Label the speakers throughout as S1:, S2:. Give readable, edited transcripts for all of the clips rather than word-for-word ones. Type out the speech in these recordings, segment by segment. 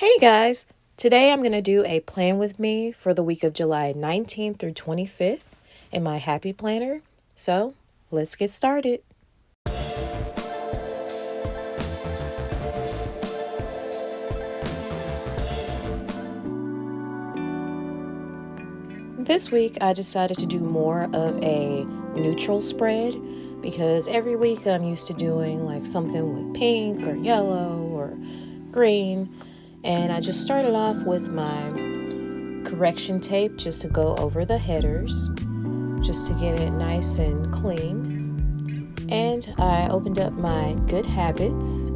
S1: Hey guys, today I'm going to do a plan with me for the week of July 19th through 25th in my Happy Planner. So let's get started. This week I decided to do more of a neutral spread because every week I'm used to doing like something with pink or yellow or green. And I just started off with my correction tape just to go over the headers, just to get it nice and clean. And I opened up my Good Habits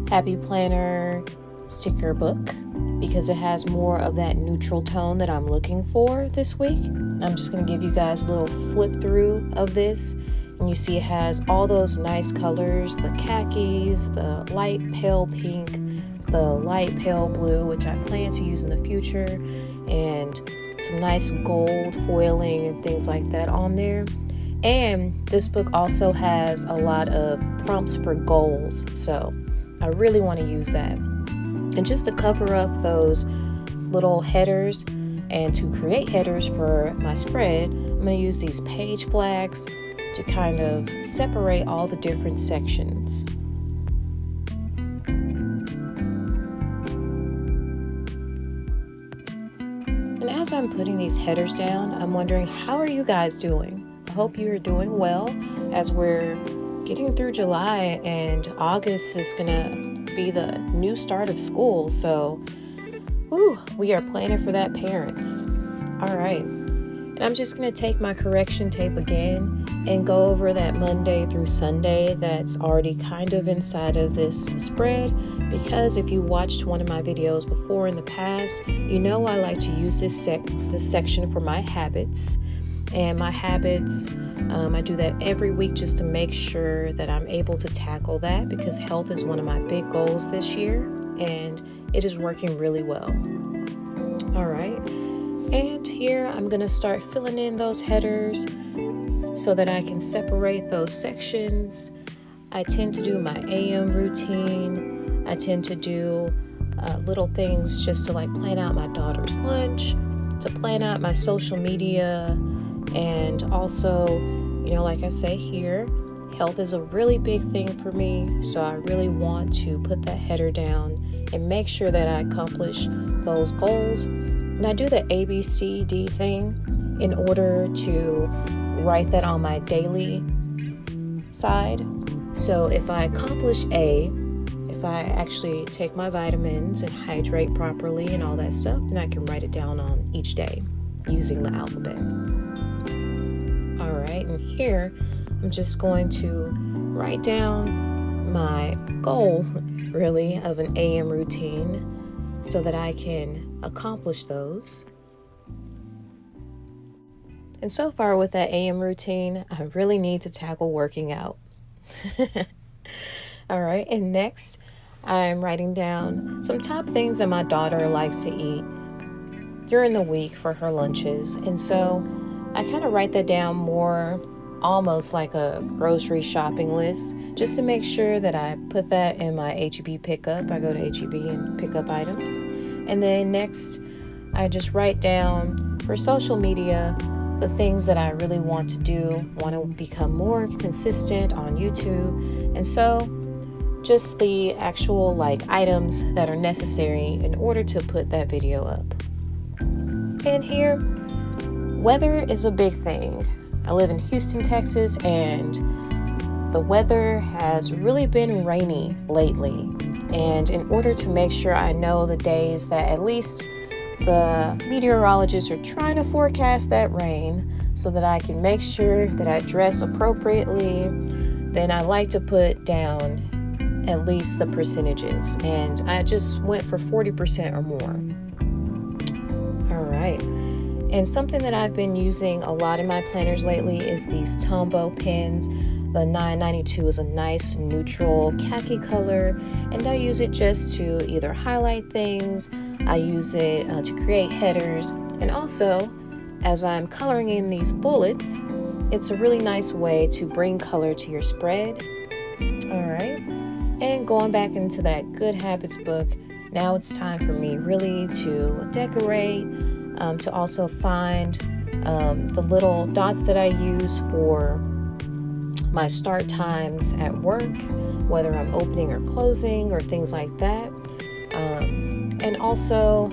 S1: Happy Planner sticker book because it has more of that neutral tone that I'm looking for this week. I'm just going to give you guys a little flip through of this. And you see it has all those nice colors, the khakis, the light pale pink, the light pale blue, which I plan to use in the future, and some nice gold foiling and things like that on there. And this book also has a lot of prompts for goals, so I really want to use that. And just to cover up those little headers and to create headers for my spread, I'm going to use these page flags to kind of separate all the different sections. And as I'm putting these headers down, I'm wondering, how are you guys doing? I hope you're doing well as we're getting through July and August is gonna be the new start of school. So, we are planning for that, parents. All right. And I'm just gonna take my correction tape again and go over that Monday through Sunday that's already kind of inside of this spread, because if you watched one of my videos before in the past, you know I like to use this section for my habits. And my habits, I do that every week just to make sure that I'm able to tackle that, because health is one of my big goals this year and it is working really well. All right. And here I'm going to start filling in those headers so that I can separate those sections. I tend to do my AM routine. I tend to do little things just to like plan out my daughter's lunch, to plan out my social media, and also, like I say here, health is a really big thing for me. So I really want to put that header down and make sure that I accomplish those goals. And I do the ABCD thing in order to write that on my daily side. So if I accomplish A, if I actually take my vitamins and hydrate properly and all that stuff, then I can write it down on each day using the alphabet. All right, and here I'm just going to write down my goal, really, of an AM routine so that I can accomplish those. And so far with that AM routine, I really need to tackle working out. All right, and next I'm writing down some top things that my daughter likes to eat during the week for her lunches. And so I kind of write that down more almost like a grocery shopping list, just to make sure that I put that in my H-E-B pickup. I go to H-E-B and pick up items. And then next, I just write down for social media the things that I really want to do, want to become more consistent on YouTube. And so just the actual items that are necessary in order to put that video up. And here, weather is a big thing. I live in Houston, Texas, and the weather has really been rainy lately. And in order to make sure I know the days that at least the meteorologists are trying to forecast that rain so that I can make sure that I dress appropriately, then I like to put down at least the percentages. And I just went for 40% or more. All right. And something that I've been using a lot in my planners lately is these Tombow pens. The 992 is a nice neutral khaki color, and I use it just to either highlight things, I use it to create headers, and also as I'm coloring in these bullets, it's a really nice way to bring color to your spread. All right, and going back into that Good Habits book, Now it's time for me really to decorate, to also find the little dots that I use for my start times at work, whether I'm opening or closing or things like that. And also,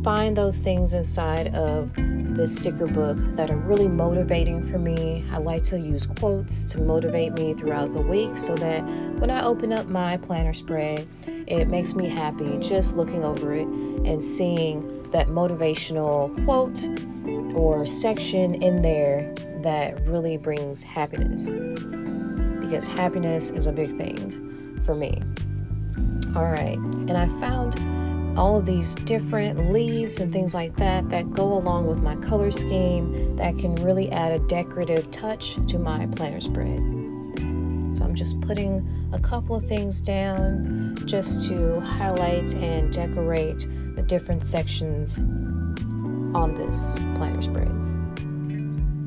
S1: find those things inside of this sticker book that are really motivating for me. I like to use quotes to motivate me throughout the week so that when I open up my planner spread, it makes me happy just looking over it and seeing that motivational quote or section in there that really brings happiness, because happiness is a big thing for me. All right, and I found all of these different leaves and things like that go along with my color scheme that can really add a decorative touch to my planner spread. So I'm just putting a couple of things down just to highlight and decorate the different sections on this planner spread.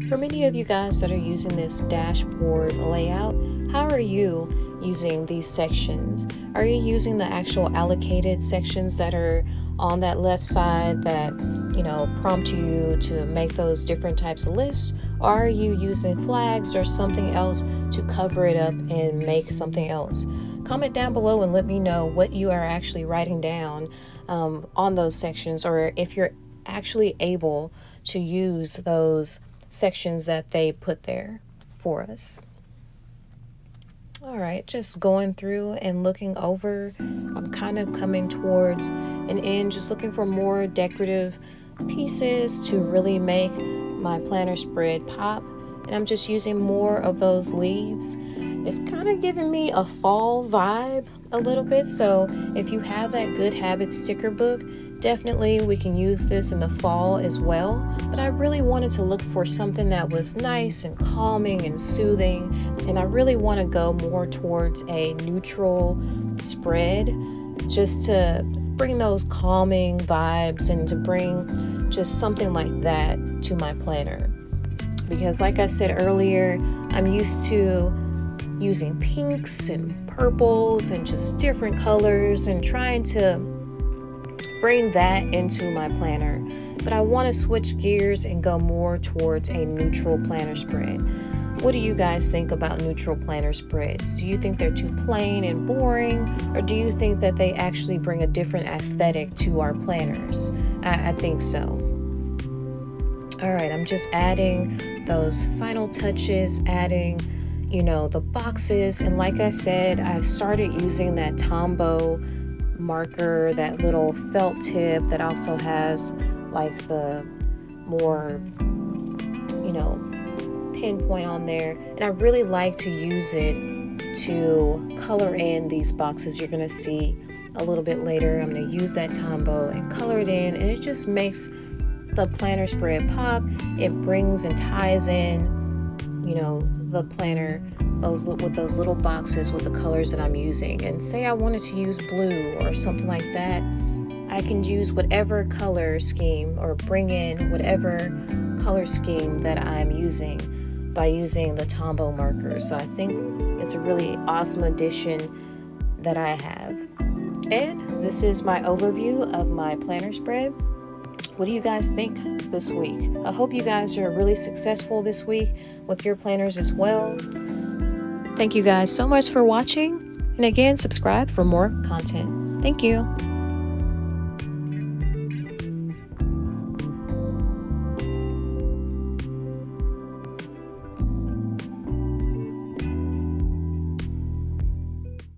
S1: For many of you guys that are using this dashboard layout, how are you using these sections? Are you using the actual allocated sections that are on that left side that, prompt you to make those different types of lists? Or are you using flags or something else to cover it up and make something else? Comment down below and let me know what you are actually writing down on those sections, or if you're actually able to use those sections that they put there for us. All right, just going through and looking over. I'm kind of coming towards an end, just looking for more decorative pieces to really make my planner spread pop. And I'm just using more of those leaves. It's kind of giving me a fall vibe a little bit. So if you have that Good Habits sticker book, definitely we can use this in the fall as well. But I really wanted to look for something that was nice and calming and soothing. And I really want to go more towards a neutral spread, just to bring those calming vibes and to bring just something like that to my planner. Because like I said earlier, I'm used to using pinks and purples and just different colors and trying to bring that into my planner. But I want to switch gears and go more towards a neutral planner spread. What do you guys think about neutral planner spreads? Do you think they're too plain and boring, or do you think that they actually bring a different aesthetic to our planners? I think so. All right, I'm just adding those final touches, adding the boxes. And like I said, I've started using that Tombow marker, that little felt tip that also has like the more, pinpoint on there. And I really like to use it to color in these boxes. You're going to see a little bit later. I'm going to use that Tombow and color it in, and it just makes the planner spread pop. It brings and ties in, the planner with those little boxes with the colors that I'm using. And say I wanted to use blue or something like that, I can use whatever color scheme or bring in whatever color scheme that I'm using by using the Tombow marker. So I think it's a really awesome addition that I have. And this is my overview of my planner spread. What do you guys think this week? I hope you guys are really successful this week with your planners as well. Thank you guys so much for watching. And again, subscribe for more content. Thank you.